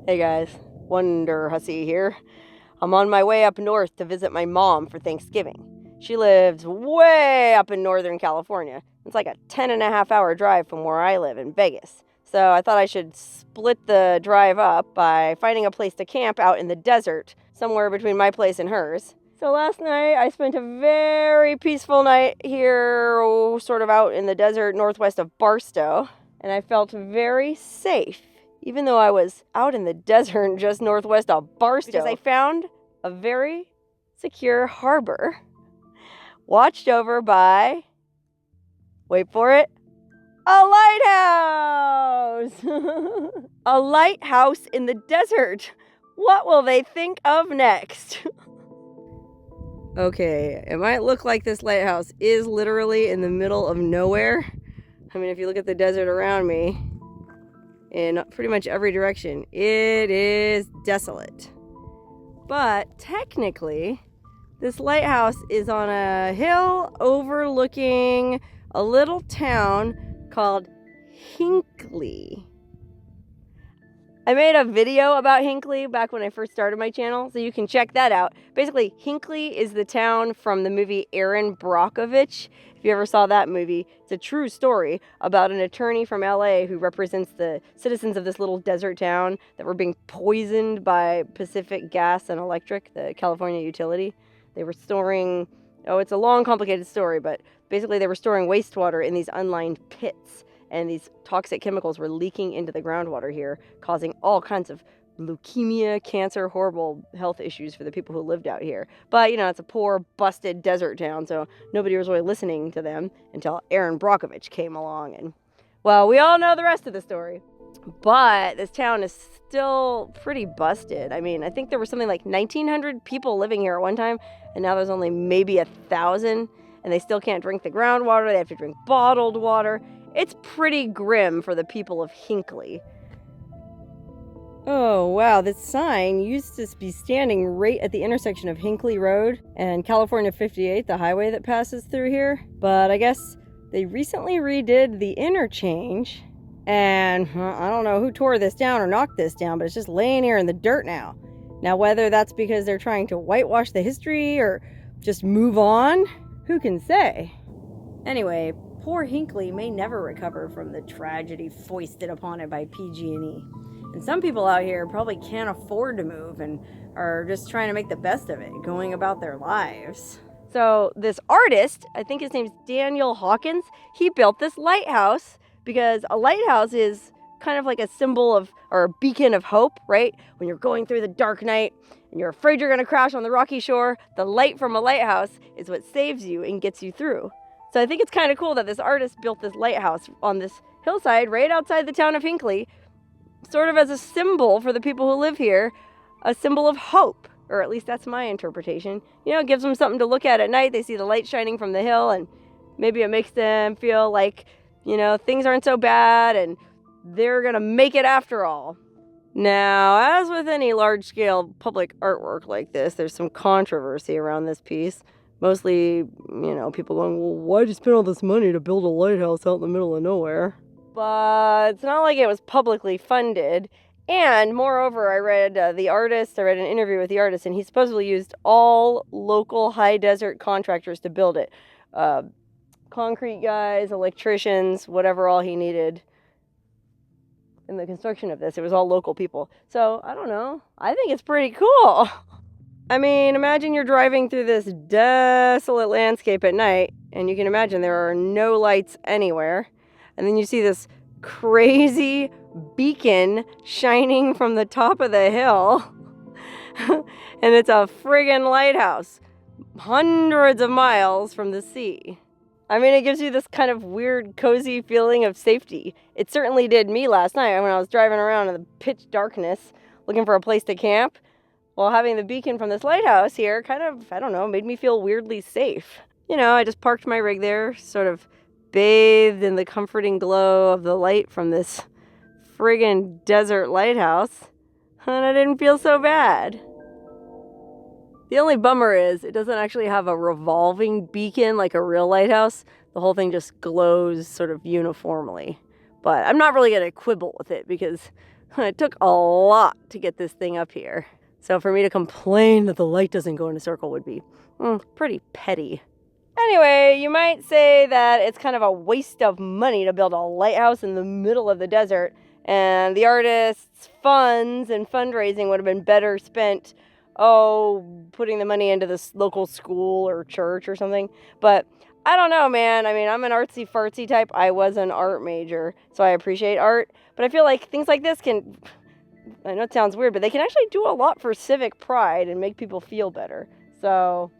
Hey guys, Wonderhussy here. I'm on my way up north to visit my mom for Thanksgiving. She lives way up in Northern California. It's like a 10.5-hour drive from where I live in Vegas. So I thought I should split the drive up by finding a place to camp out in the desert, somewhere between my place and hers. So last night I spent a very peaceful night here, sort of out in the desert northwest of Barstow, and I felt very safe. Even though I was out in the desert just northwest of Barstow, because I found a very secure harbor watched over by, wait for it, a lighthouse! A lighthouse in the desert. What will they think of next? Okay, it might look like this lighthouse is literally in the middle of nowhere. I mean, if you look at the desert around me, in pretty much every direction, it is desolate. But technically, this lighthouse is on a hill overlooking a little town called Hinkley. I made a video about Hinkley back when I first started my channel, so you can check that out. Basically, Hinkley is the town from the movie Erin Brockovich. If you ever saw that movie, it's a true story about an attorney from LA who represents the citizens of this little desert town that were being poisoned by Pacific Gas and Electric, the California utility. They were storing, it's a long, complicated story, but basically they were storing wastewater in these unlined pits. And these toxic chemicals were leaking into the groundwater here, causing all kinds of leukemia, cancer, horrible health issues for the people who lived out here. But, it's a poor, busted desert town, so nobody was really listening to them until Erin Brockovich came along. And, well, we all know the rest of the story. But this town is still pretty busted. I mean, I think there were something like 1,900 people living here at one time, and now there's only maybe 1,000, and they still can't drink the groundwater. They have to drink bottled water. It's pretty grim for the people of Hinkley. Oh, wow, this sign used to be standing right at the intersection of Hinkley Road and California 58, the highway that passes through here. But I guess they recently redid the interchange, and I don't know who tore this down or knocked this down, but it's just laying here in the dirt now. Now, whether that's because they're trying to whitewash the history or just move on, who can say? Anyway, poor Hinkley may never recover from the tragedy foisted upon it by PG&E. And some people out here probably can't afford to move and are just trying to make the best of it, going about their lives. So this artist, I think his name's Daniel Hawkins, he built this lighthouse because a lighthouse is kind of like a symbol of, or a beacon of hope, right? When you're going through the dark night and you're afraid you're going to crash on the rocky shore, the light from a lighthouse is what saves you and gets you through. So I think it's kind of cool that this artist built this lighthouse on this hillside right outside the town of Hinkley, sort of as a symbol for the people who live here, a symbol of hope, or at least that's my interpretation. It gives them something to look at night. They see the light shining from the hill, and maybe it makes them feel like, things aren't so bad, and they're going to make it after all. Now, as with any large-scale public artwork like this, there's some controversy around this piece. Mostly, people going, well, why'd you spend all this money to build a lighthouse out in the middle of nowhere? But it's not like it was publicly funded. And moreover, I read an interview with the artist, and he supposedly used all local high desert contractors to build it. Concrete guys, electricians, whatever all he needed in the construction of this. It was all local people. So, I don't know. I think it's pretty cool. I mean, imagine you're driving through this desolate landscape at night, and you can imagine there are no lights anywhere. And then you see this crazy beacon shining from the top of the hill. And it's a friggin' lighthouse, hundreds of miles from the sea. I mean, it gives you this kind of weird, cozy feeling of safety. It certainly did me last night when I was driving around in the pitch darkness looking for a place to camp. Well, having the beacon from this lighthouse here kind of, made me feel weirdly safe. I just parked my rig there, sort of bathed in the comforting glow of the light from this friggin' desert lighthouse, and I didn't feel so bad. The only bummer is it doesn't actually have a revolving beacon like a real lighthouse. The whole thing just glows sort of uniformly. But I'm not really going to quibble with it because It took a lot to get this thing up here. So for me to complain that the light doesn't go in a circle would be pretty petty. Anyway, you might say that it's kind of a waste of money to build a lighthouse in the middle of the desert, and the artists' funds and fundraising would have been better spent, putting the money into this local school or church or something. But I don't know, man. I mean, I'm an artsy-fartsy type. I was an art major, so I appreciate art. But I feel like things like this can, I know it sounds weird, but they can actually do a lot for civic pride and make people feel better. So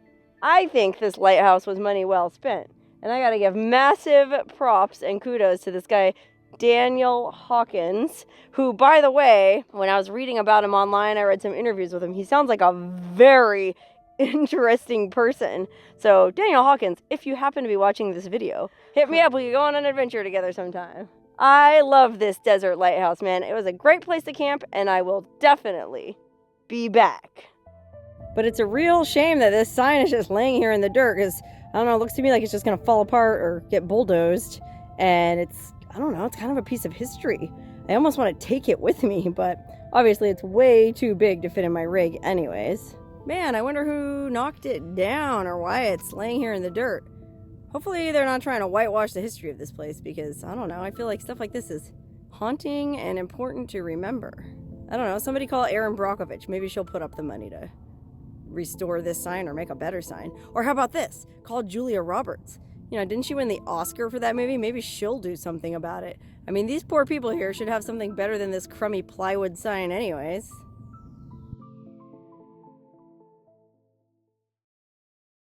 I think this lighthouse was money well spent. And I got to give massive props and kudos to this guy, Daniel Hawkins, who, by the way, when I was reading about him online, I read some interviews with him. He sounds like a very interesting person. So, Daniel Hawkins, if you happen to be watching this video, hit me up. We can go on an adventure together sometime. I love this desert lighthouse, man. It was a great place to camp, and I will definitely be back. But it's a real shame that this sign is just laying here in the dirt, because, I don't know, it looks to me like it's just going to fall apart or get bulldozed. And it's, I don't know, it's kind of a piece of history. I almost want to take it with me, but obviously it's way too big to fit in my rig anyways. Man, I wonder who knocked it down or why it's laying here in the dirt. Hopefully they're not trying to whitewash the history of this place, because, I don't know, I feel like stuff like this is haunting and important to remember. I don't know, somebody call Erin Brockovich. Maybe she'll put up the money to restore this sign or make a better sign. Or how about this? Call Julia Roberts. You know, didn't she win the Oscar for that movie? Maybe she'll do something about it. I mean, these poor people here should have something better than this crummy plywood sign anyways.